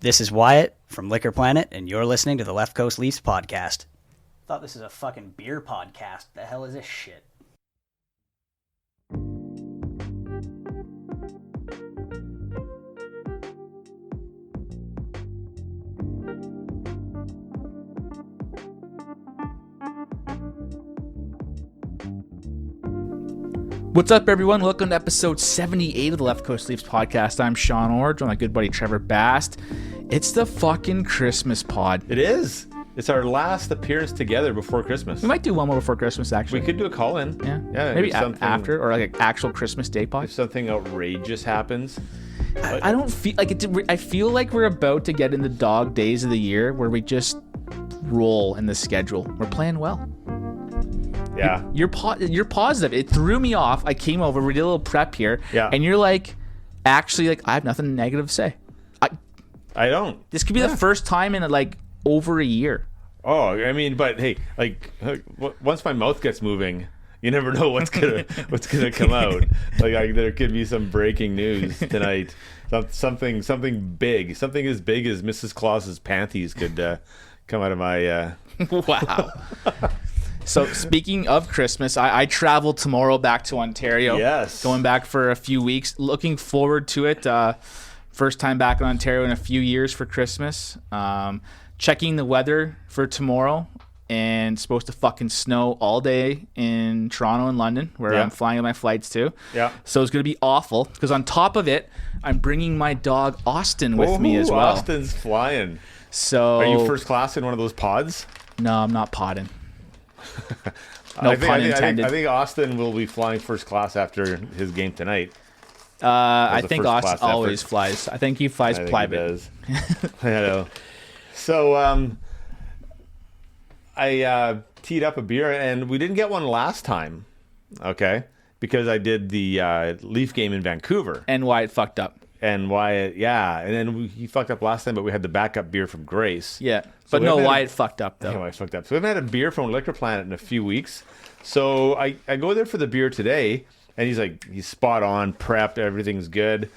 This is Wyatt from Liquor Planet, and you're listening to the Left Coast Leafs podcast. Thought this is a fucking beer podcast. The hell is this shit? What's up, everyone? Welcome to episode 78 of the Left Coast Leafs podcast. I'm Sean Orge with my good buddy Trevor Bast. It's the fucking Christmas pod. It is. It's our last appearance together before Christmas. We might do one more before Christmas, actually. We could do a call-in. Yeah. Maybe after, or like an actual Christmas Day pod. If something outrageous happens. I don't feel like it. I feel like we're about to get in the dog days of the year where we just roll in the schedule. We're playing well. Yeah. You're positive. It threw me off. I came over, we did a little prep here. Yeah. And you're like, actually, like, I have nothing negative to say. I don't. This could be the first time in like over a year. Oh, I mean, but hey, like once my mouth gets moving, you never know what's gonna come out. Like there could be some breaking news tonight. Something big, something as big as Mrs. Claus's panties could come out of my. Wow. So speaking of Christmas, I travel tomorrow back to Ontario. Yes. Going back for a few weeks. Looking forward to it. First time back in Ontario in a few years for Christmas. Checking the weather for tomorrow, and it's supposed to fucking snow all day in Toronto and London, where I'm flying on my flights to. Yeah. So it's going to be awful, because on top of it, I'm bringing my dog Austin with me as well. Austin's flying. So are you first class in one of those pods? No, I'm not podding. No pun intended. I think Austin will be flying first class after his game tonight. I think Austin always flies. I think he flies private. I know. So I teed up a beer, and we didn't get one last time, okay? Because I did the Leaf game in Vancouver. And Wyatt fucked up. And Wyatt, yeah. And then he fucked up last time, but we had the backup beer from Grace. Yeah. But no, Wyatt fucked up, though. Yeah, Wyatt fucked up. So we haven't had a beer from Liquor Planet in a few weeks. So I go there for the beer today, and he's spot on, prepped, everything's good.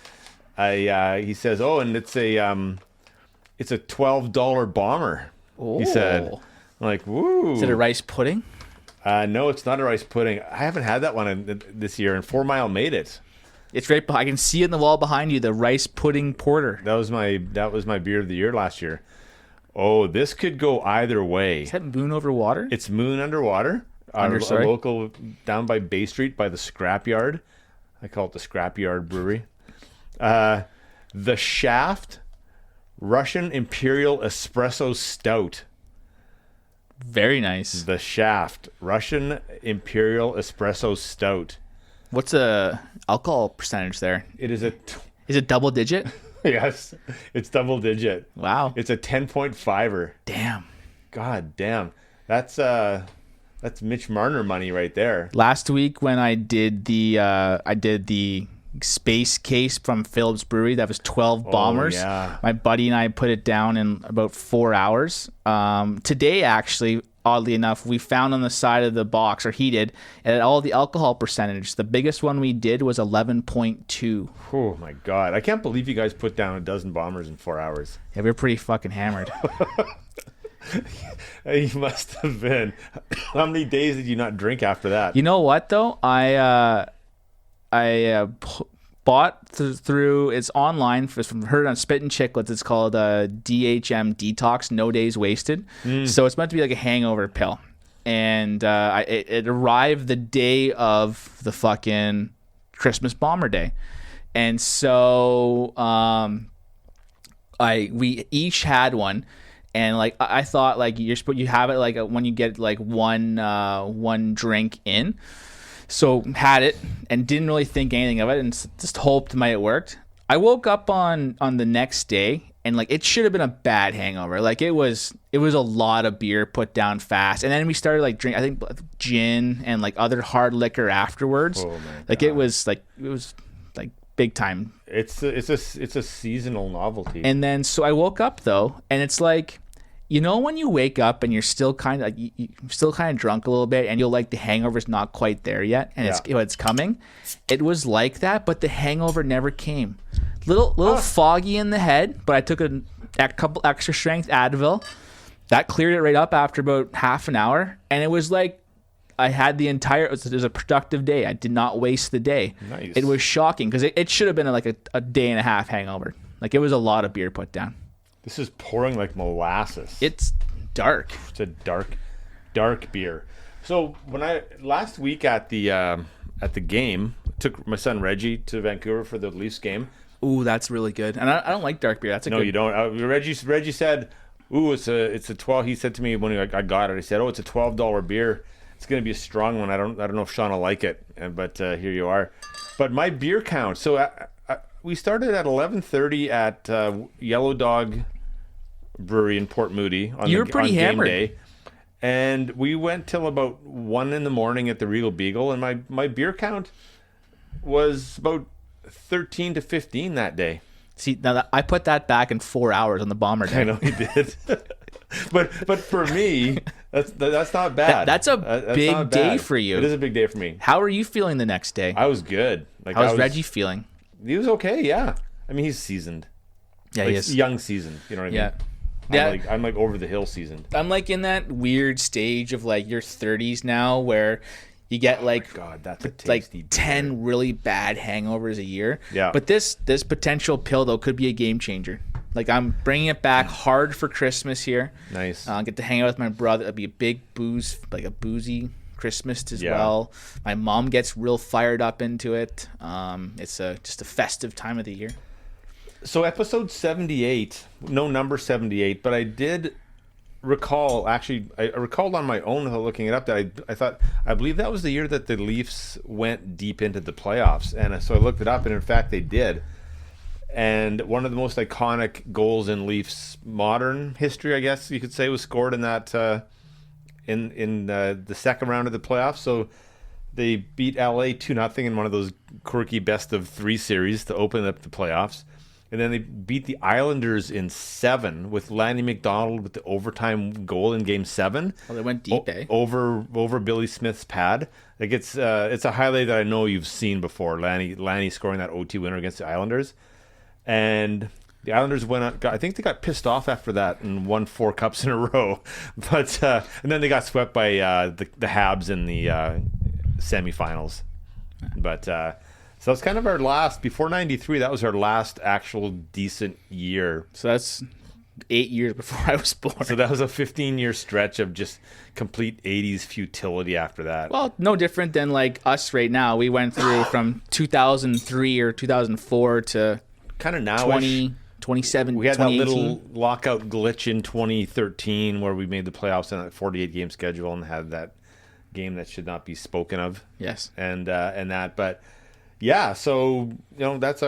He says, oh, and it's a $12 bomber, he said. I'm like, woo. Is it a rice pudding? No, it's not a rice pudding. I haven't had that one this year, and 4 Mile made it. It's right. I can see it in the wall behind you. The rice pudding porter. That was my beer of the year last year. Oh, this could go either way. Is that Moon Over Water? It's Moon Underwater. A local down by Bay Street by the Scrapyard. I call it the Scrapyard Brewery. The Shaft Russian Imperial Espresso Stout. Very nice. The Shaft Russian Imperial Espresso Stout. What's the alcohol percentage there? It is Is it double digit? Yes, it's double digit. Wow. It's a 10.5er. Damn. God damn. That's Mitch Marner money right there. Last week when I did the space case from Phillips Brewery, that was 12 bombers. Yeah. My buddy and I put it down in about 4 hours. Today, actually, oddly enough, we found on the side of the box, or he did, and all the alcohol percentage. The biggest one we did was 11.2. Oh my God. I can't believe you guys put down a dozen bombers in 4 hours. Yeah, we were pretty fucking hammered. You must have been. How many days did you not drink after that? You know what, though? I bought through, it's online, heard on Spit and Chicklets. It's called DHM Detox, No Days Wasted. So it's meant to be like a hangover pill. And it arrived the day of the fucking Christmas bomber day. And so we each had one. And like I thought, like you have it like when you get like one drink in. So had it and didn't really think anything of it, and just hoped it might worked. I woke up on the next day, and like it should have been a bad hangover. Like it was a lot of beer put down fast, and then we started like drink. I think gin and like other hard liquor afterwards. Oh my God. Like it was big time. It's a seasonal novelty. And then so I woke up though, and it's like, you know, when you wake up and you're still kind of like you're still kind of drunk a little bit, and you're like the hangover's not quite there yet, and it's coming. It was like that, but the hangover never came. Little foggy in the head, but I took a couple extra strength Advil. That cleared it right up after about half an hour, and it was like I had it was a productive day. I did not waste the day. Nice. It was shocking because it should have been like a day and a half hangover. Like it was a lot of beer put down. This is pouring like molasses. It's dark. It's a dark beer. So last week at the game, took my son Reggie to Vancouver for the Leafs game. Ooh, that's really good. And I don't like dark beer. That's a No, good... you don't. Reggie said, "Ooh, it's a 12." He said to me when I got it, he said, "Oh, it's a $12 beer. It's going to be a strong one. I don't know if Sean will like it." But here you are. But my beer count. So we started at 11:30 at Yellow Dog Brewery in Port Moody on pretty game hammered. day, and we went till about 1 a.m. at the Regal Beagle, and my beer count was about 13 to 15 that day. See, now I put that back in 4 hours on the bomber day. I know he did. but for me, that's not bad. That's a That's big not day bad. for you. It is a big day for me. How are you feeling the next day? I was good. How's Reggie feeling? He was okay. Yeah. I mean, he's seasoned. Yeah, Like, he is. young seasoned. You know what I Yeah. mean? Yeah. I'm like over the hill seasoned. I'm like in that weird stage of like your 30s now where you get like God, that's a tasty like beer. 10 really bad hangovers a year. Yeah. But this potential pill though could be a game changer. Like I'm bringing it back hard for Christmas here. Nice. Get to hang out with my brother. It'll be a big boozy Christmas as Yeah. well. My mom gets real fired up into it. It's just a festive time of the year. So episode 78, no number 78, but I did recall, actually, I recalled on my own looking it up that I believe that was the year that the Leafs went deep into the playoffs. And so I looked it up, and in fact they did. And one of the most iconic goals in Leafs modern history, I guess you could say, was scored in that in the second round of the playoffs. So they beat LA 2-0 in one of those quirky best of 3 series to open up the playoffs. And then they beat the Islanders in 7 with Lanny McDonald with the overtime goal in Game 7. Well, they went deep, Over Billy Smith's pad. Like it's a highlight that I know you've seen before. Lanny scoring that OT winner against the Islanders, and the Islanders I think they got pissed off after that and won 4 cups in a row. But and then they got swept by the Habs in the semifinals. But so that's kind of our last, before 93, that was our last actual decent year. So that's 8 years before I was born. So that was a 15-year stretch of just complete 80s futility after that. Well, no different than like us right now. We went through from 2003 or 2004 to kind of now 2017. We had that little lockout glitch in 2013 where we made the playoffs on a 48-game schedule and had that game that should not be spoken of. Yes. And that, but yeah, so that's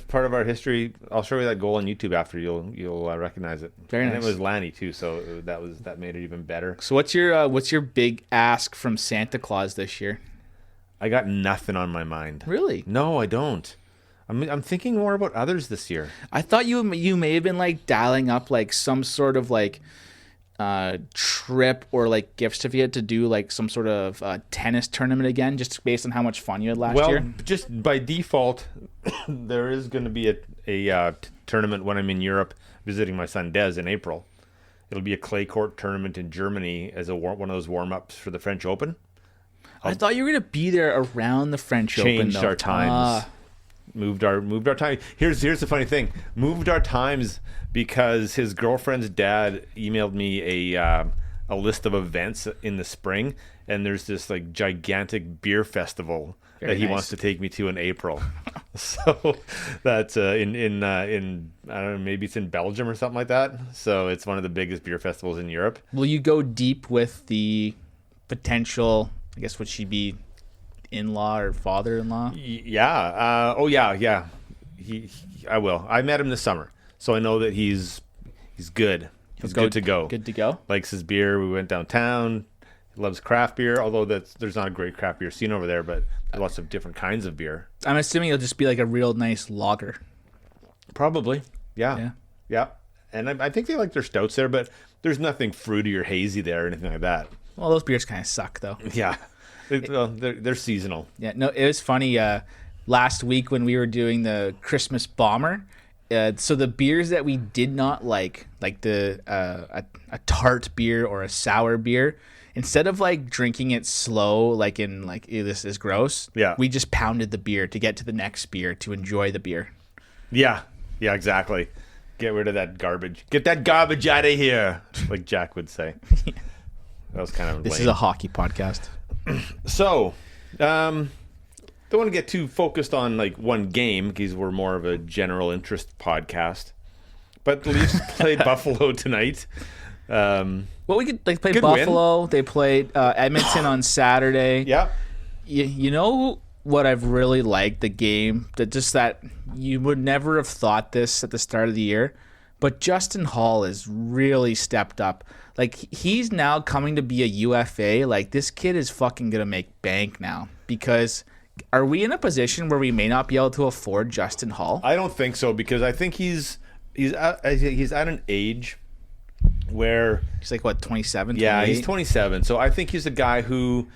part of our history. I'll show you that goal on YouTube after you'll recognize it. Very nice. And it was Lanny too, so that made it even better. So what's your big ask from Santa Claus this year? I got nothing on my mind. Really? No, I don't. I'm thinking more about others this year. I thought you may have been like dialing up like some sort of like trip or like gift certificate to do like some sort of tennis tournament again, just based on how much fun you had last year. Well, just by default, there is going to be a tournament when I'm in Europe visiting my son Des in April. It'll be a clay court tournament in Germany as one of those warm-ups for the French Open. I thought you were going to be there around the French Open. Changed our times. Moved our time. Here's the funny thing. Moved our times because his girlfriend's dad emailed me a list of events in the spring, and there's this like gigantic beer festival that he wants to take me to in April. So that's in I don't know, maybe it's in Belgium or something like that. So it's one of the biggest beer festivals in Europe. Will you go deep with the potential, I guess, would she be in-law or father-in-law? Yeah. Yeah. I will. I met him this summer, so I know that he's good. He's good to go. Good to go. Likes his beer. We went downtown. He loves craft beer, although there's not a great craft beer scene over there, but there's lots of different kinds of beer. I'm assuming it'll just be like a real nice lager. Probably. Yeah. And I think they like their stouts there, but there's nothing fruity or hazy there or anything like that. Well, those beers kind of suck, though. Yeah. They're seasonal. Yeah, no, it was funny. last week when we were doing the Christmas bomber. So the beers that we did not like the a tart beer or a sour beer, instead of like drinking it slow, like in like ew, this is gross. Yeah. We just pounded the beer to get to the next beer to enjoy the beer. Yeah, exactly. Get rid of that garbage. Get that garbage out of here, like Jack would say. That was kind of This lame. is a hockey podcast. So, don't want to get too focused on like one game because we're more of a general interest podcast. But the Leafs played Buffalo tonight. Well, they played Good Buffalo. They played Edmonton on Saturday. Yeah. You know what I've really liked the game, that you would never have thought this at the start of the year, but Justin Hall has really stepped up. Like, he's now coming to be a UFA. Like, this kid is fucking gonna make bank now, because are we in a position where we may not be able to afford Justin Hall? I don't think so, because I think he's at an age where He's like, what, 27? yeah, 28? he's 27. So I think he's a guy who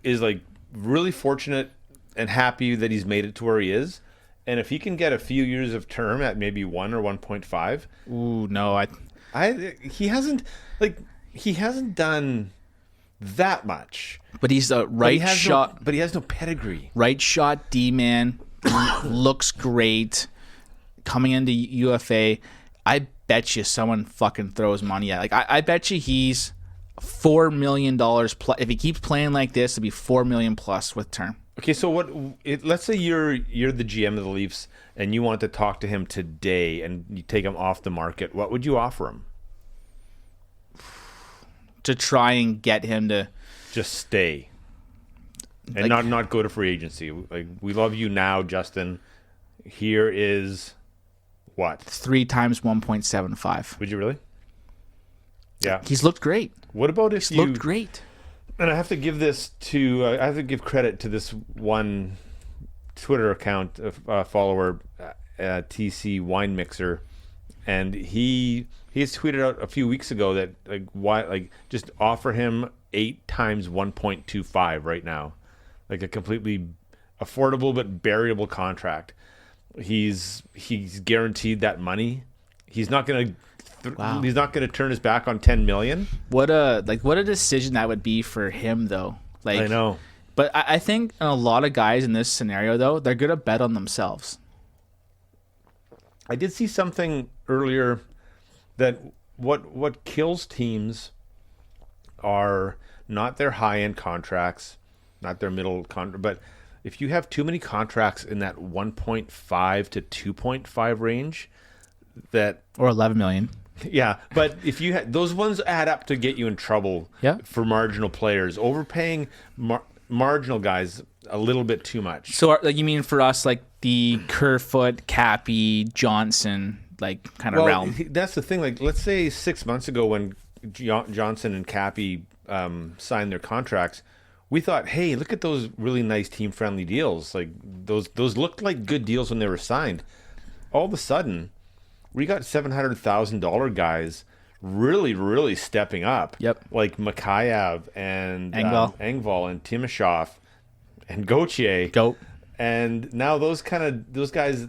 is like really fortunate and happy that he's made it to where he is. And if he can get a few years of term at maybe 1 or 1.5, Ooh, no, he hasn't done that much. but he's a right shot. But he has no pedigree. Right shot D-man, looks great. Coming into UFA, I bet you someone fucking throws money at. Like, I bet you he's $4 million plus. If he keeps playing like this, it'll be $4 million plus with term. Okay, so let's say you're the GM of the Leafs and you want to talk to him today and you take him off the market. What would you offer him? To try and get him to Just stay. And Like- not go to free agency. Like, we love you now, Justin. Here is what? 3 times 1.75. Would you really? Yeah. He's looked great. What about if He's looked great. And I have to give I have to give credit to this one Twitter account follower, TC Wine Mixer, and he has tweeted out a few weeks ago that just offer him 8 times 1.25 right now, like a completely affordable but variable contract. He's guaranteed that money. He's not gonna. Wow. He's not going to turn his back on $10 million. What a decision that would be for him, though. Like, I know. But I think a lot of guys in this scenario, though, they're going to bet on themselves. I did see something earlier that what kills teams are not their high-end contracts, not their middle contract, but if you have too many contracts in that 1.5 to 2.5 range, that Or $11 million. yeah, but if you those ones add up to get you in trouble. Yeah. For marginal players, overpaying marginal guys a little bit too much. So, like, you mean for us, like the Kerfoot, Cappy, Johnson, like kind of realm? That's the thing. Like, let's say 6 months ago when Johnson and Cappy signed their contracts, we thought, hey, look at those really nice team-friendly deals. Like, those looked like good deals when they were signed. All of a sudden, we got $700,000 guys really, really stepping up. Yep. Like Mikheyev and Engvall. And Timashov and Gauthier. Goat. And now those guys,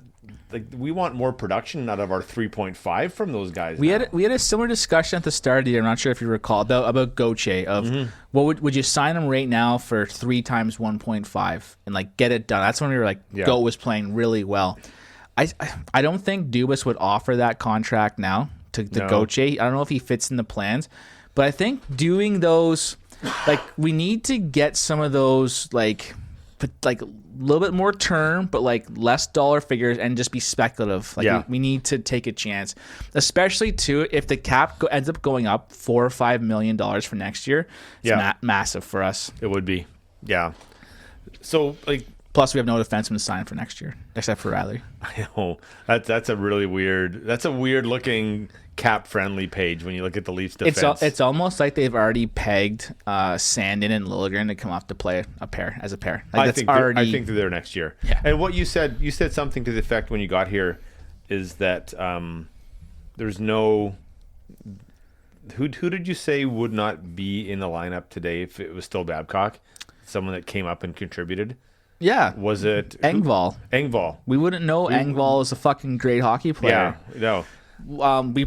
like, we want more production out of our 3.5 from those guys. We had a similar discussion at the start of the year. I'm not sure if you recall about Gauthier of what would you sign him right now for 3 times 1.5 and like get it done. That's when we were like, Goat was playing really well. I don't think Dubas would offer that contract now to Gauthier. I don't know if he fits in the plans, but I think doing those, like, we need to get some of those like a little bit more term, but like less dollar figures and just be speculative. Like, we need to take a chance, especially too if the cap ends up going up $4 or $5 million for next year. It's massive for us. It would be, yeah. So like. Plus, we have no defenseman to sign for next year, except for Riley. I know that's a really weird. That's a weird looking cap friendly page when you look at the Leafs defense. It's almost like they've already pegged Sandin and Liljegren to come up to play a pair. Like, I think they're there next year. Yeah. And what you said something to the effect when you got here is that there's no. Who did you say would not be in the lineup today if it was still Babcock? Someone that came up and contributed. Yeah. Was it Engvall. Engvall. We wouldn't know Engvall is a fucking great hockey player. Yeah, no. We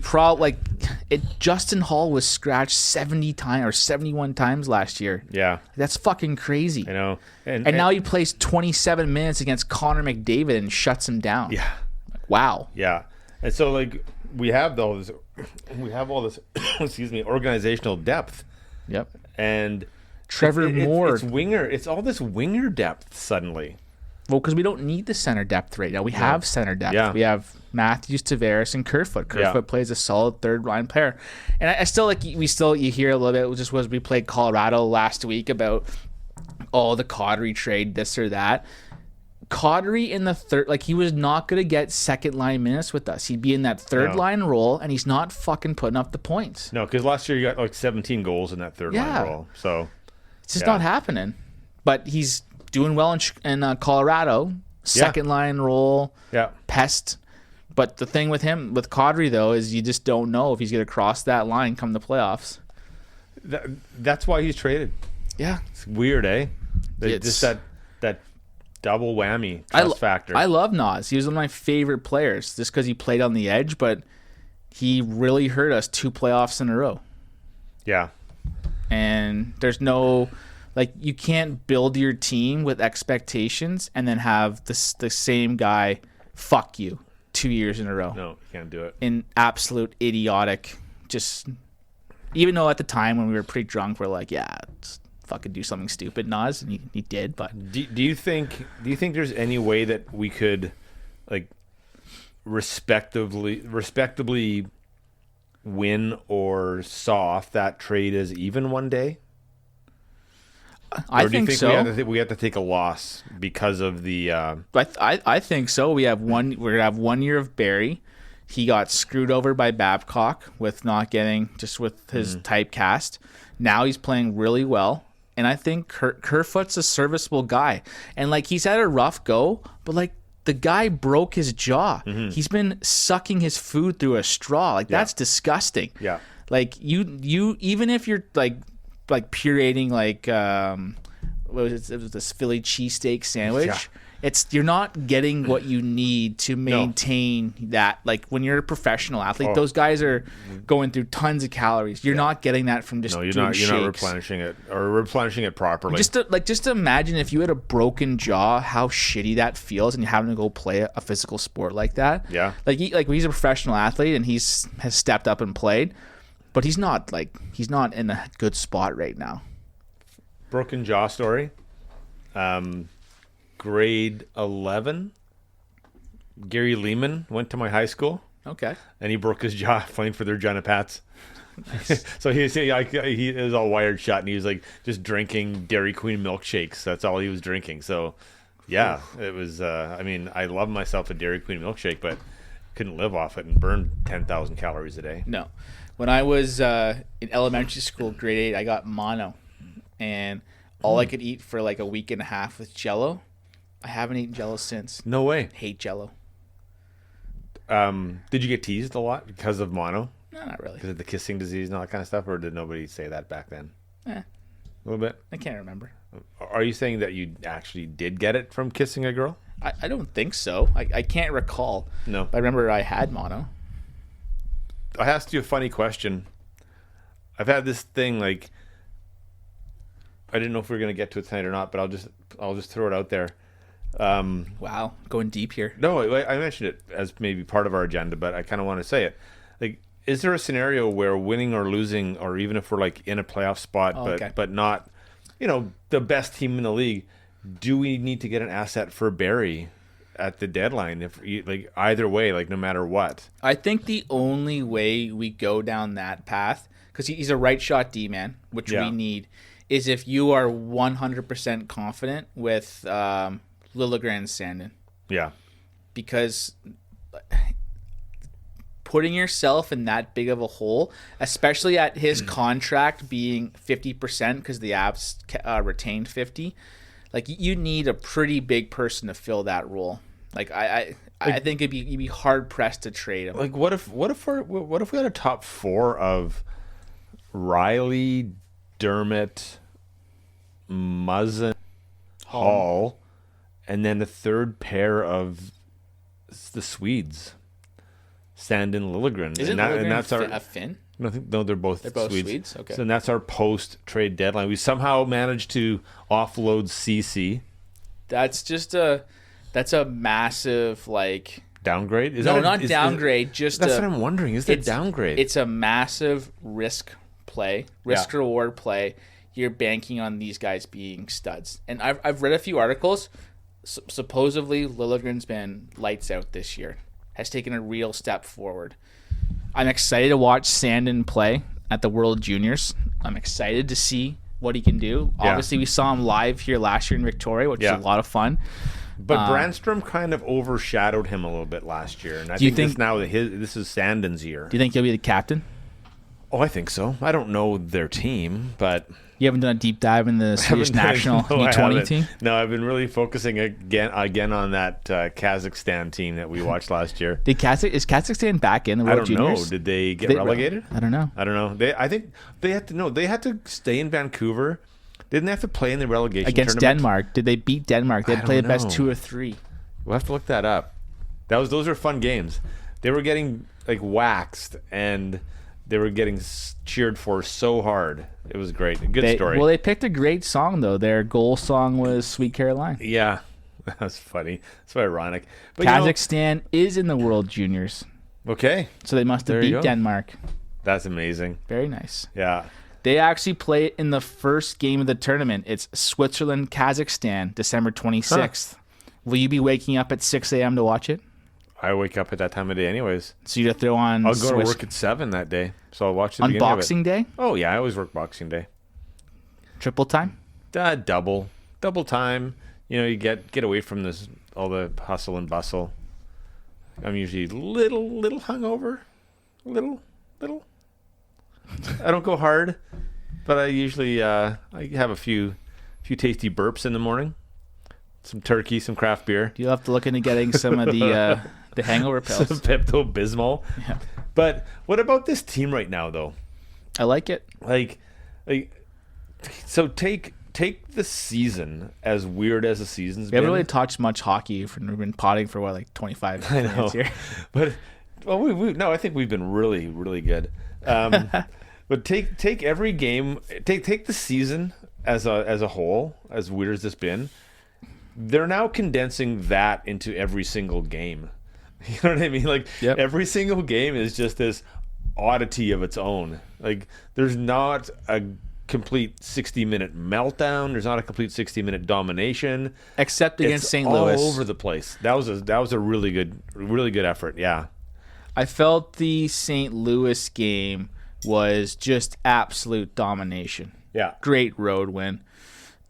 Justin Hall was scratched 70 times or 71 times last year. Yeah. That's fucking crazy. I know. And now he plays 27 minutes against Connor McDavid and shuts him down. Yeah. Wow. Yeah. And so like we have all this excuse me, organizational depth. Yep. And Trevor Moore. It's winger. It's all this winger depth suddenly. Well, because we don't need the center depth right now. We have center depth. Yeah. We have Matthews, Tavares, and Kerfoot. Kerfoot plays a solid third line player. And I still you hear a little bit, just was we played Colorado last week about, the Cottery trade, this or that. Cottery in the third, he was not going to get second line minutes with us. He'd be in that third line role, and he's not fucking putting up the points. No, because last year you got 17 goals in that third line role. So it's just not happening. But he's doing well in Colorado, second line role, pest. But the thing with him, with Cottery, though, is you just don't know if he's going to cross that line come the playoffs. That's why he's traded. Yeah. It's weird, eh? Just that double whammy trust factor. I love Nas. He was one of my favorite players just because he played on the edge, but he really hurt us 2 playoffs in a row. Yeah. And there's no... you can't build your team with expectations and then have the same guy fuck you 2 years in a row. No, you can't do it. In absolute idiotic, just... Even though at the time when we were pretty drunk, we're like, just fucking do something stupid, Nas, and he did. But do you think there's any way that we could, respectably win or saw off that trade as even one day? I think so. We have to take a loss because of the. I think so. We're gonna have 1 year of Barry. He got screwed over by Babcock with not getting with his typecast. Now he's playing really well, and I think Kerfoot's a serviceable guy. And he's had a rough go, but the guy broke his jaw. Mm-hmm. He's been sucking his food through a straw. That's disgusting. Yeah. You even if you're pureeing what was it? It was this Philly cheesesteak sandwich. Yeah. You're not getting what you need to maintain that. When you're a professional athlete, those guys are going through tons of calories. You're not getting that from just you're doing not shakes. replenishing it properly. Just imagine if you had a broken jaw, how shitty that feels, and you're having to go play a physical sport like that. Yeah. He's a professional athlete and has stepped up and played, but he's not in a good spot right now. Broken jaw story. Grade 11, Gary Lehman went to my high school. Okay. And he broke his jaw playing for their Jonapats. Nice. So he was all wired shut, and he was just drinking Dairy Queen milkshakes. That's all he was drinking. So, yeah, it was. I love myself a Dairy Queen milkshake, but couldn't live off it and burned 10,000 calories a day. No, when I was in elementary school, grade 8, I got mono, and all I could eat for a week and a half was Jell-O. I haven't eaten Jell-O since. No way. Hate Jell-O. Did you get teased a lot because of mono? No, not really. Because of the kissing disease and all that kind of stuff, or did nobody say that back then? A little bit. I can't remember. Are you saying that you actually did get it from kissing a girl? I don't think so. I can't recall. No. I remember I had mono. I asked you a funny question. I've had this thing I didn't know if we were going to get to it tonight or not, but I'll just throw it out there. Wow, going deep here. No, I mentioned it as maybe part of our agenda, but I kind of want to say it. Is there a scenario where winning or losing, or even if we're in a playoff spot, but not, the best team in the league, do we need to get an asset for Barry at the deadline? If either way, no matter what. I think the only way we go down that path, because he's a right shot D man, which we need, is if you are 100% confident with Liljegren Sandin. Yeah. Because putting yourself in that big of a hole, especially at his contract being 50% because the Avs retained 50%, you need a pretty big person to fill that role. I think you'd be hard pressed to trade him. What if we had a top 4 of Riley, Dermott, Muzzin, Hall, and then the third pair of the Swedes, Sandin Liljegren. Isn't Liljegren a Finn? No, they're both Swedes. Okay. So that's our post-trade deadline. We somehow managed to offload CC. That's a massive downgrade. Not downgrade. Just that's what I'm wondering. Is it downgrade? It's a massive risk reward play. You're banking on these guys being studs, and I've read a few articles. Supposedly, Liljegren's been lights out this year. Has taken a real step forward. I'm excited to watch Sandin play at the World Juniors. I'm excited to see what he can do. Yeah. Obviously, we saw him live here last year in Victoria, which is a lot of fun. But Brandstrom kind of overshadowed him a little bit last year, and I think this is Sandin's year. Do you think he'll be the captain? Oh, I think so. I don't know their team, but you haven't done a deep dive in the Swedish national U20 team? No, I've been really focusing again on that Kazakhstan team that we watched last year. Is Kazakhstan back in the World Juniors? I don't know. Did they get relegated? I don't know. I think they had to. No, they had to stay in Vancouver. Didn't they have to play in the relegation against tournament? Denmark? Did they beat Denmark? They had to play the best 2 or 3. We'll have to look that up. Those are fun games. They were getting waxed, and they were getting cheered for so hard. It was great. A good story. Well, they picked a great song, though. Their goal song was Sweet Caroline. Yeah. That's funny. It's so ironic. But Kazakhstan is in the World Juniors. Okay. So they must have beat Denmark. That's amazing. Very nice. Yeah. They actually play it in the first game of the tournament. It's Switzerland, Kazakhstan, December 26th. Huh. Will you be waking up at 6 a.m. to watch it? I wake up at that time of day anyways. So you throw on I'll go to work at 7 that day. So I'll watch the on beginning Boxing of it. Day? Oh, yeah. I always work Boxing Day. Triple time? Double time. You get away from all the hustle and bustle. I'm usually little hungover. Little. I don't go hard, but I usually I have a few tasty burps in the morning. Some turkey, some craft beer. You'll have to look into getting some of the hangover pills. Some Pepto-Bismol. Yeah. But what about this team right now, though? I like it. So take the season, as weird as the season's been. We haven't really touched much hockey. We've been potting for 25 minutes here. But I think we've been really, really good. But take every game, take the season as a whole, as weird as it's been. They're now condensing that into every single game. You know what I mean? Every single game is just this oddity of its own. There's not a complete 60-minute meltdown. There's not a complete 60-minute domination. Except against St. Louis. All over the place. That was a really good effort. Yeah. I felt the St. Louis game was just absolute domination. Yeah. Great road win.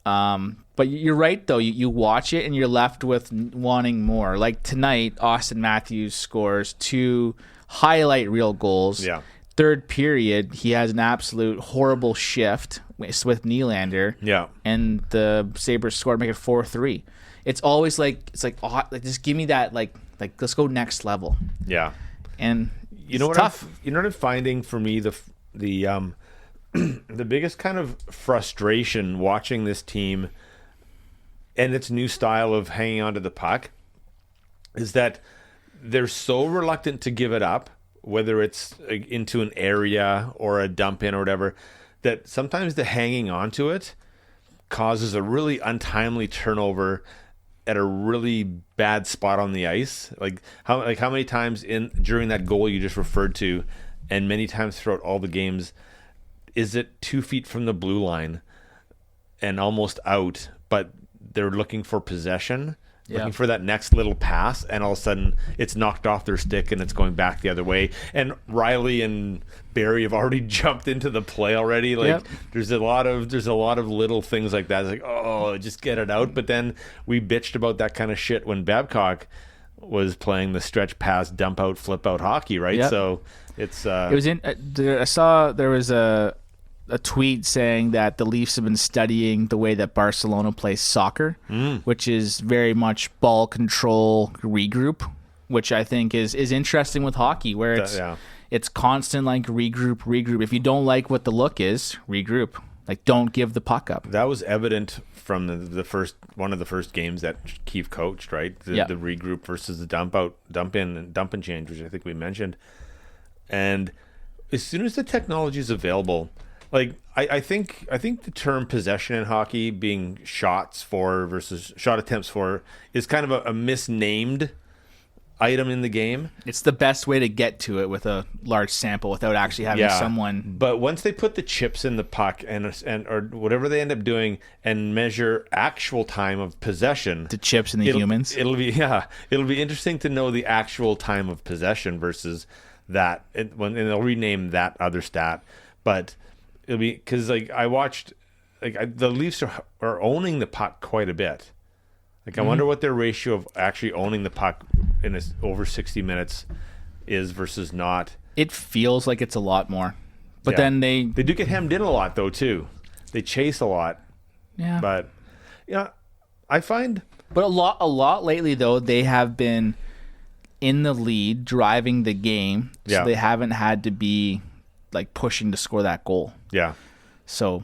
But you're right, though. You watch it and you're left with wanting more. Like tonight, Austin Matthews scores 2 highlight reel goals. Yeah. Third period, he has an absolute horrible shift with Nylander. Yeah. And the Sabres score to make it 4-3. It's always just give me that let's go next level. Yeah. And you know what tough. You know what I'm finding for me the biggest kind of frustration watching this team and its new style of hanging onto the puck is that they're so reluctant to give it up, whether it's into an area or a dump in or whatever, that sometimes the hanging onto it causes a really untimely turnover at a really bad spot on the ice. How many times during that goal you just referred to, and many times throughout all the games, is it 2 feet from the blue line and almost out, but they're looking for possession, looking for that next little pass, and all of a sudden it's knocked off their stick and it's going back the other way. And Riley and Barry have already jumped into the play already. There's a lot of little things like that. It's just get it out. But then we bitched about that kind of shit when Babcock was playing the stretch pass, dump out, flip out hockey, right? Yep. So it's it was in. I saw there was a tweet saying that the Leafs have been studying the way that Barcelona plays soccer, which is very much ball control, regroup, which I think is interesting with hockey, where it's constant regroup. If you don't like what the look is, regroup. Like, don't give the puck up. That was evident from the first one of the first games that Keefe coached, right? The regroup versus the dump in and dump and change, which I think we mentioned. And as soon as the technology is available, like I think the term possession in hockey being shots for versus shot attempts for is kind of a misnamed item in the game. It's the best way to get to it with a large sample without actually having someone. But once they put the chips in the puck and or whatever they end up doing and measure actual time of possession, the chips and the humans, it'll be interesting to know the actual time of possession versus that. And they'll rename that other stat, but it'll be because like I watched, like the Leafs are owning the puck quite a bit. Like I wonder what their ratio of actually owning the puck in this over 60 minutes is versus not. It feels like it's a lot more, but then they do get hemmed in a lot though too. They chase a lot. Yeah, but I find. But a lot lately though, they have been in the lead, driving the game, so they haven't had to be like pushing to score that goal. Yeah. So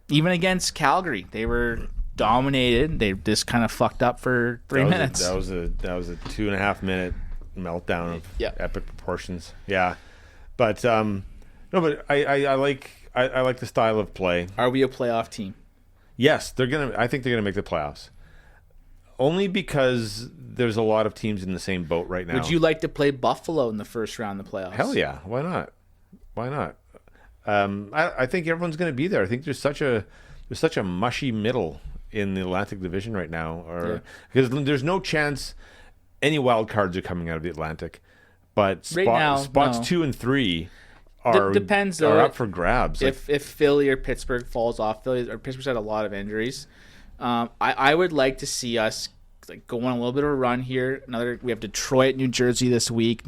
even against Calgary, they were dominated. They just kind of fucked up for 3 minutes. That was a 2.5 minute meltdown of epic proportions. Yeah, but no, but I like the style of play. Are we a playoff team? Yes, I think they're gonna make the playoffs. Only because there's a lot of teams in the same boat right now. Would you like to play Buffalo in the first round of the playoffs? Hell yeah, why not? Why not? I think everyone's gonna be there. I think there's such a mushy middle in the Atlantic Division right now, because there's no chance any wild cards are coming out of the Atlantic, but spots 2 and 3 are up for grabs. If Philly or Pittsburgh falls off, Pittsburgh's had a lot of injuries. I would like to see us like go on a little bit of a run here. We have Detroit, New Jersey this week.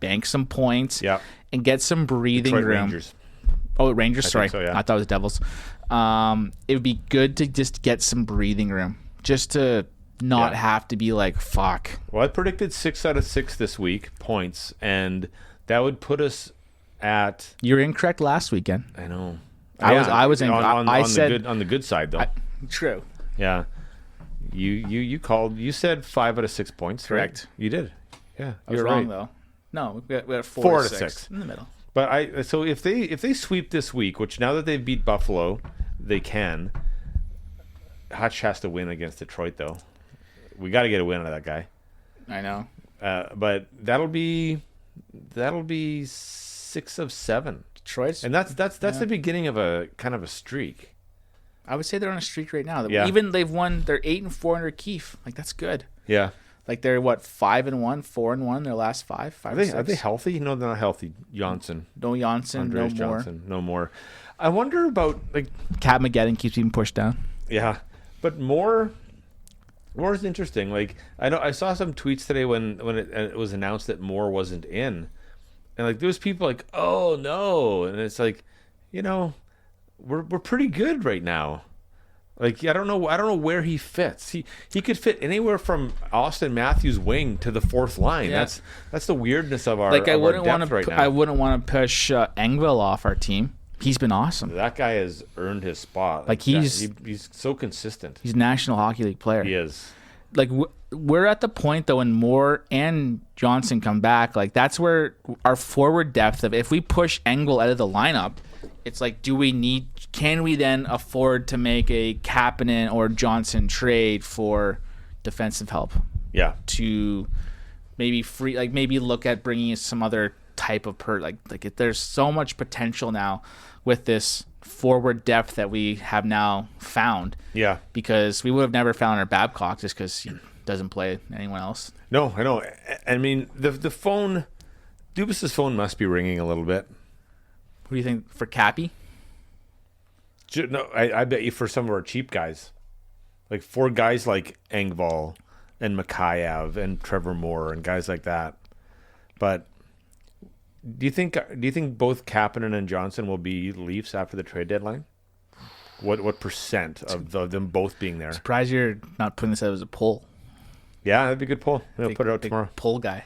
Bank some points, and get some breathing room. Rangers. Oh, Rangers. Sorry, so, yeah. I thought it was Devils. It would be good to just get some breathing room, just to not have to be like, fuck. Well, I predicted 6 out of 6 this week points, and that would put us at. You were incorrect last weekend. I know. I was incorrect. I said on the good side though. True. Yeah. You said 5 out of 6 points. Correct. Right? You did. Yeah. I was wrong though. No, we got 4 out of 6 in the middle. But so if they sweep this week, which now that they've beat Buffalo, they can. Hutch has to win against Detroit though. We got to get a win out of that guy. I know. But that'll be 6 of 7. Detroit's, and that's the beginning of a kind of a streak. I would say they're on a streak right now. Yeah. Even they've won. They're 8-4 under Keefe. Like that's good. Yeah. Like they're 5-1, 4-1 their last 5. Are they healthy? No, they're not healthy. Janssen. No Janssen. Andreas no more. Janssen. No more. I wonder about like Cat McGettin keeps being pushed down. Yeah, but more is interesting. Like I saw some tweets today when it was announced that Moore wasn't in, and like there was people like, oh no, and it's like, we're pretty good right now. Like I don't know where he fits. He could fit anywhere from Austin Matthews' wing to the fourth line. Yeah. That's the weirdness of our like I wouldn't want to right now. I wouldn't want to push Engvall off our team. He's been awesome. That guy has earned his spot. Like he's so consistent. He's a National Hockey League player. He is. Like we're at the point though when Moore and Johnson come back. Like that's where our forward depth of if we push Engvall out of the lineup. It's like, can we then afford to make a Kapanen or Johnson trade for defensive help? Yeah. To maybe look at bringing in some other type of there's so much potential now with this forward depth that we have now found. Yeah. Because we would have never found our Babcock just because he doesn't play anyone else. No, I know. I mean, the phone, Dubas's phone must be ringing a little bit. What do you think for Cappy? No, I bet you for some of our cheap guys, like for guys like Engvall and Mikheyev and Trevor Moore and guys like that. But do you think both Kapanen and Johnson will be Leafs after the trade deadline? What percent of them both being there? Surprised you're not putting this out as a poll. Yeah, that'd be a good poll. We'll put it out tomorrow. Poll guy.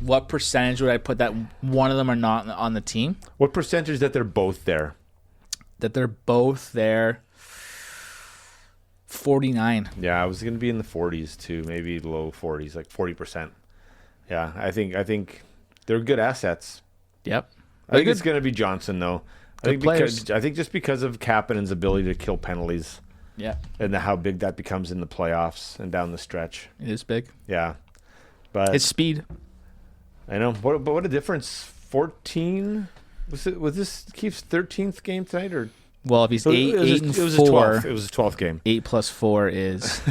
What percentage would I put that one of them are not on the team? What percentage that they're both there? That they're both there. 49. Yeah, I was going to be in the 40s too, maybe low 40s, like 40%. Yeah, I think they're good assets. Yep. I think it's going to be Johnson though. I think just because of Kapanen's ability to kill penalties. Yeah. And how big that becomes in the playoffs and down the stretch. It is big. Yeah. But it's speed. I know. But what a difference. 14? Was this Keith's 13th game tonight? Or well, if he's 8 and 4. It was his 12th game. 8 plus 4 is...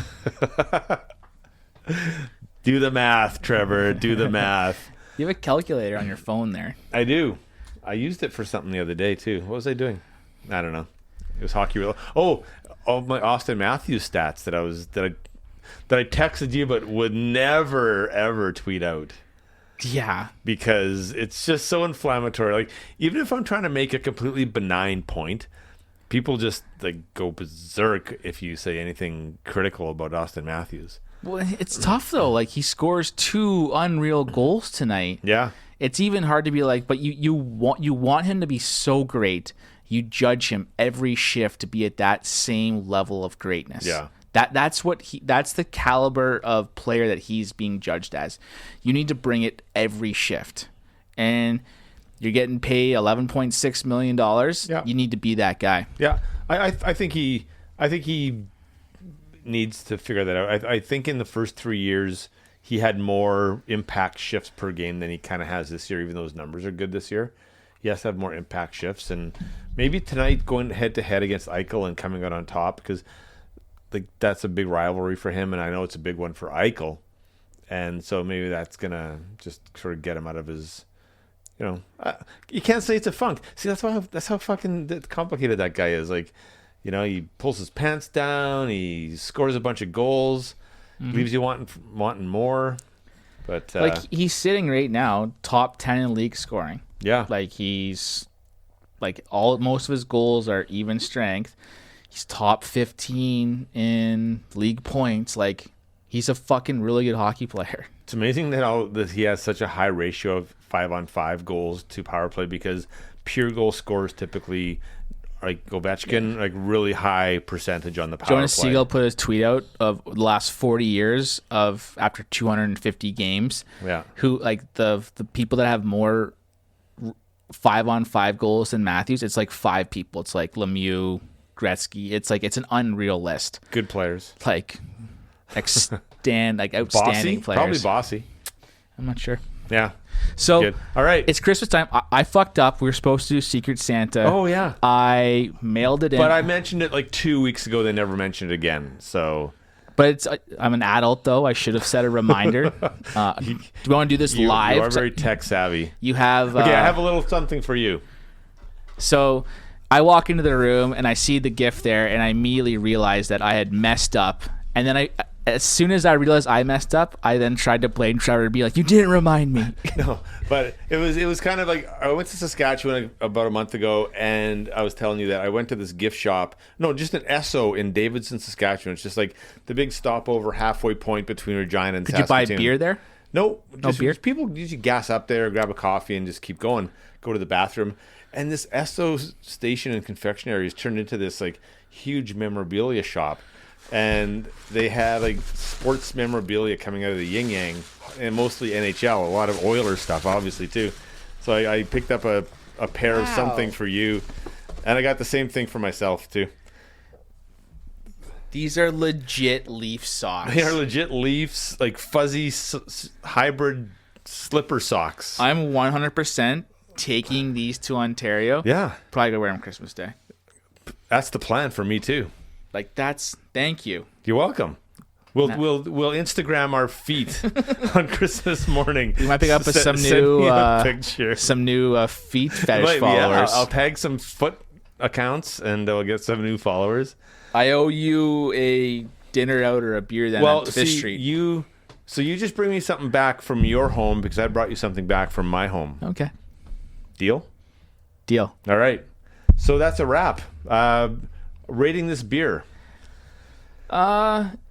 Do the math, Trevor. Do the math. You have a calculator on your phone there. I do. I used it for something the other day, too. What was I doing? I don't know. It was hockey. Oh, all my Austin Matthews stats that I texted you but would never, ever tweet out. Yeah. Because it's just so inflammatory. Like, even if I'm trying to make a completely benign point, people just like go berserk if you say anything critical about Austin Matthews. Well, it's tough, though. Like, he scores 2 unreal goals tonight. Yeah. It's even hard to be like, but you want him to be so great. You judge him every shift to be at that same level of greatness. Yeah. That's the caliber of player that he's being judged as. You need to bring it every shift. And you're getting paid $11.6 million. Yeah. You need to be that guy. Yeah. I think he needs to figure that out. I think in the first 3 years he had more impact shifts per game than he kind of has this year, even though his numbers are good this year. He has to have more impact shifts, and maybe tonight going head to head against Eichel and coming out on top, because like that's a big rivalry for him, and I know it's a big one for Eichel, and so maybe that's gonna just sort of get him out of his, you can't say it's a funk. See, that's how fucking complicated that guy is. Like, he pulls his pants down, he scores a bunch of goals, leaves you wanting more, but like he's sitting right now top 10 in league scoring. Yeah, like he's like most of his goals are even strength. He's top 15 in league points. Like, he's a fucking really good hockey player. It's amazing that he has such a high ratio of 5-on-5 goals to power play, because pure goal scorers typically, like Ovechkin, like really high percentage on the power Jonas play. Siegel put his tweet out of the last 40 years of after 250 games. Yeah. Who, like, the people that have more 5-on-5 goals than Matthews, it's like 5 people. It's like Lemieux, Gretzky. It's an unreal list. Good players. Like, outstanding Bossy? players. Probably Bossy. I'm not sure. Yeah. So, good. All right. It's Christmas time. I fucked up. We were supposed to do Secret Santa. Oh, yeah. I mailed it in. But I mentioned it like 2 weeks ago. They never mentioned it again. So... But I'm an adult, though. I should have set a reminder. Do you want to do this live? You are very tech savvy. You have... Okay, I have a little something for you. So I walk into the room, and I see the gift there, and I immediately realize that I had messed up. And then as soon as I realized I messed up, I then tried to blame Trevor and be like, you didn't remind me. No, but it was kind of like, I went to Saskatchewan about a month ago, and I was telling you that I went to this gift shop. No, just an Esso in Davidson, Saskatchewan. It's just like the big stopover halfway point between Regina and Saskatoon. Could you buy beer there? No, beer? People usually gas up there, grab a coffee, and just keep going, go to the bathroom. And this Esso station and confectionery has turned into this like huge memorabilia shop. And they had like sports memorabilia coming out of the yin yang, and mostly NHL, a lot of Oilers stuff, obviously, too. So I picked up a pair of something for you, and I got the same thing for myself, too. These are legit Leaf socks. They are legit Leafs, like fuzzy hybrid slipper socks. I'm 100% taking these to Ontario. Yeah. Probably gonna wear them Christmas Day. That's the plan for me, too. Like, thank you. You're welcome. We'll Instagram our feet on Christmas morning. We might pick up some new feet fetish followers. Yeah, I'll tag some foot accounts, and we'll get some new followers. I owe you a dinner out or a beer then at Fish Street. So you just bring me something back from your home, because I brought you something back from my home. Okay. Deal? Deal. All right. So that's a wrap. Rating this beer.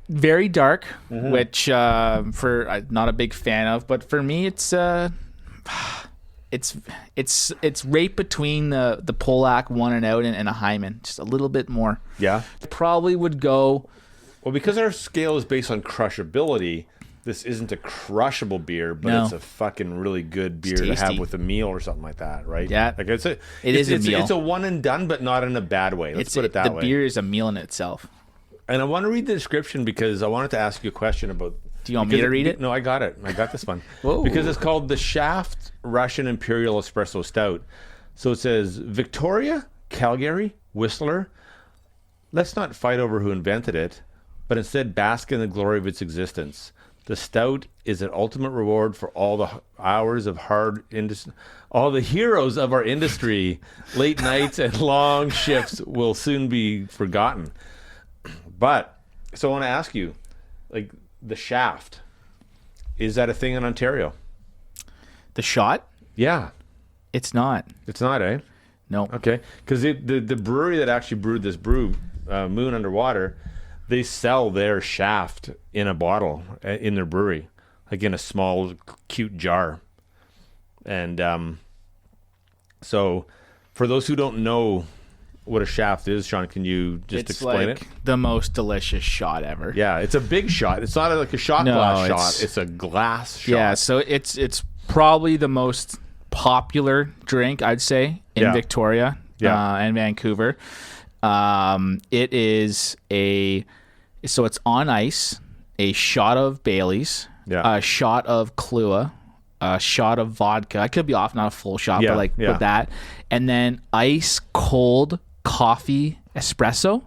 very dark, which for not a big fan of. But for me, it's right between the Polak one and out and a Hyman, just a little bit more. Yeah. Probably would go. Well, because our scale is based on crushability, this isn't a crushable beer, but No. it's a fucking really good beer to tasty. have with a meal or something like that, right? Yeah. Like It is a it's, meal. It's a one and done, but not in a bad way. Let's put it that the way. beer is a meal in itself. And I want to read the description because I wanted to ask you a question about. Do you want me to read it? No, I got it. I got this one. Whoa. Because it's called the Shaft Russian Imperial Espresso Stout. So it says, Victoria, Calgary, Whistler. Let's not fight over who invented it, but instead bask in the glory of its existence. The stout is an ultimate reward for all the hours of hard industry. All the heroes of our industry. Late nights and long shifts will soon be forgotten. But, so I want to ask you, like, the Shaft, is that a thing in Ontario? The shot? Yeah. It's not. It's not, eh? No. Okay. Because the brewery that actually brewed this brew, Moon Underwater, they sell their Shaft in a bottle in their brewery, like in a small, cute jar. And so, for those who don't know what a Shaft is, Sean, can you just explain like it? The most delicious shot ever. Yeah, it's a big shot. It's not like a shot glass shot. It's a glass shot. Yeah, so it's probably the most popular drink, I'd say, in Victoria and Vancouver. It is so it's on ice, a shot of Bailey's, a shot of Kahlua, a shot of vodka. I could be off, not a full shot, but with that. And then ice cold coffee espresso.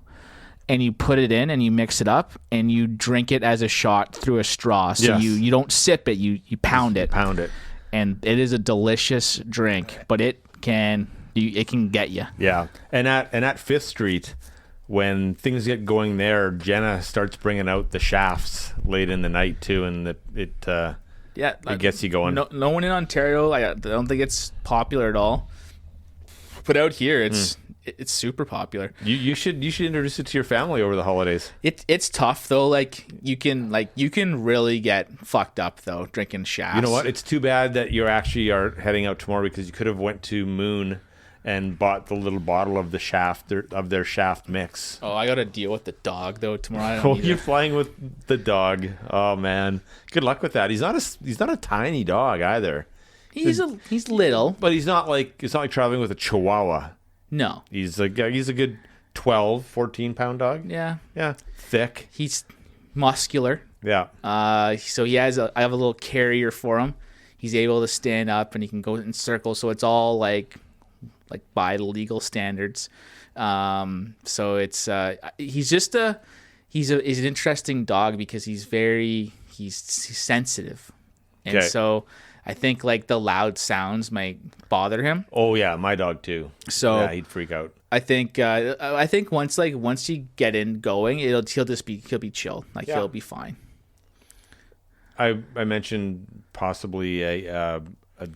And you put it in and you mix it up and you drink it as a shot through a straw. So you don't sip it, you pound it. Pound it. And it is a delicious drink, but it can get you. Yeah, and at 5th Street, when things get going there, Jenna starts bringing out the Shafts late in the night too, and it gets you going. No one in Ontario, I don't think it's popular at all. But out here, it's super popular. You should introduce it to your family over the holidays. It's tough though. You can really get fucked up though drinking Shafts. You know what? It's too bad that you actually are heading out tomorrow because you could have went to Moon and bought the little bottle of the Shaft of their Shaft mix. Oh, I got to deal with the dog though tomorrow. You're flying with the dog. Oh man, good luck with that. He's not a tiny dog either. He's little, but he's not like it's not like traveling with a Chihuahua. No, he's a good 12, 14 pound dog. Yeah, thick. He's muscular. Yeah. So I have a little carrier for him. He's able to stand up and he can go in circles. So it's all like by the legal standards. So it's he's an interesting dog because he's sensitive, and so I think the loud sounds might bother him. Oh yeah, my dog too. So yeah, he'd freak out. I think once you get in going, he'll be chill. He'll be fine. I mentioned possibly a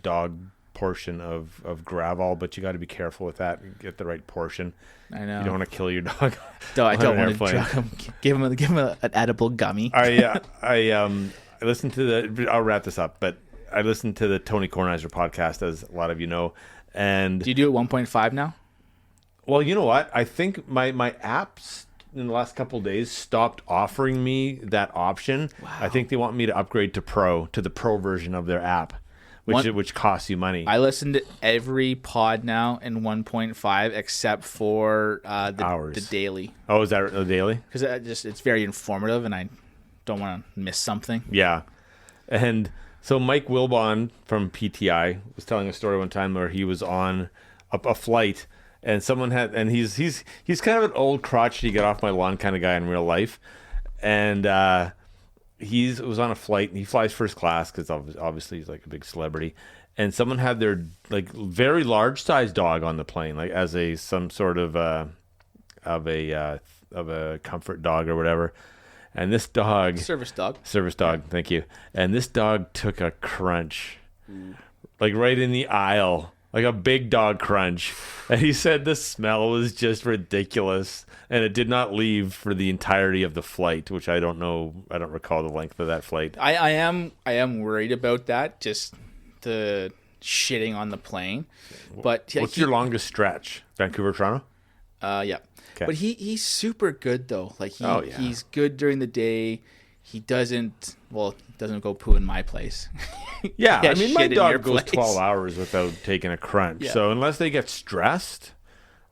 dog portion of Gravol, but you got to be careful with that and get the right portion. I know. You don't want to kill your dog. I don't want to drug him. Give him an edible gummy. I listened to I'll wrap this up, but I listened to the Tony Kornheiser podcast, as a lot of you know. And do you do it 1.5 now? Well, you know what? I think my apps in the last couple of days stopped offering me that option. Wow. I think they want me to upgrade to the pro version of their app, which costs you money. I listen to every pod now in 1.5 except for the daily. Oh, is that the daily? Because it's very informative and I don't want to miss something. Yeah. And so Mike Wilbon from PTI was telling a story one time where he was on a flight and someone he's kind of an old crotchety get off my lawn kind of guy in real life. And he was on a flight and he flies first class because obviously he's like a big celebrity. And someone had their very large size dog on the plane, as some sort of a comfort dog or whatever. And this dog... Service dog, thank you. And this dog took a crunch, right in the aisle, like a big dog crunch. And he said the smell was just ridiculous, and it did not leave for the entirety of the flight, which I don't know. I don't recall the length of that flight. I am worried about that, just the shitting on the plane. But what's your longest stretch? Vancouver, Toronto? Yeah. Okay. But he's super good though. Like he's good during the day. He doesn't go poo in my place. Yeah, I mean, my dog goes place. 12 hours without taking a crunch. Yeah. So unless they get stressed,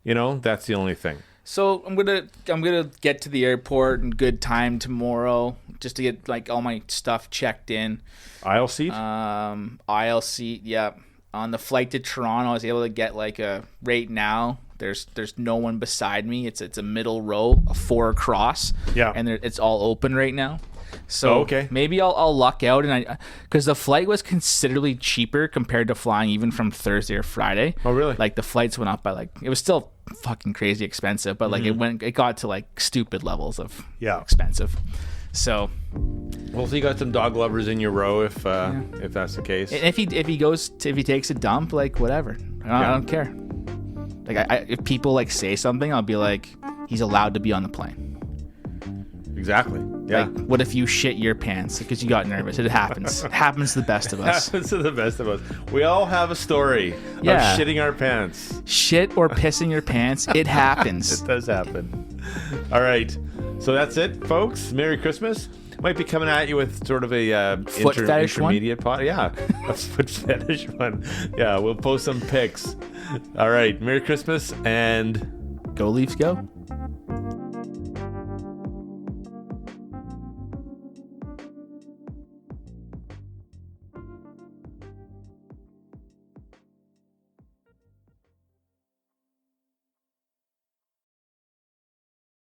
that's the only thing. So I'm gonna get to the airport in good time tomorrow, just to get like all my stuff checked in. Aisle seat? Aisle seat, yeah. On the flight to Toronto, I was able to get like right now. There's no one beside me. It's a middle row, a 4 across. Yeah. And it's all open right now. So okay. Maybe I'll luck out, and because the flight was considerably cheaper compared to flying even from Thursday or Friday. Oh, really? Like the flights went up by it was still fucking crazy expensive, but like it got to like stupid levels of expensive. So well, so you got some dog lovers in your row if that's the case. And if he takes a dump, like whatever, I don't care. Like if people like say something, I'll be like, he's allowed to be on the plane. Exactly. Yeah. Like, what if you shit your pants because you got nervous? It happens. It happens to the best of us. Happens to the best of us. We all have a story of shitting our pants. Shit or pissing your pants. It happens. It does happen. All right. So that's it, folks. Merry Christmas. Might be coming at you with sort of a foot fetish intermediate pod. Yeah, a foot fetish one. Yeah, we'll post some pics. All right. Merry Christmas and go Leafs go.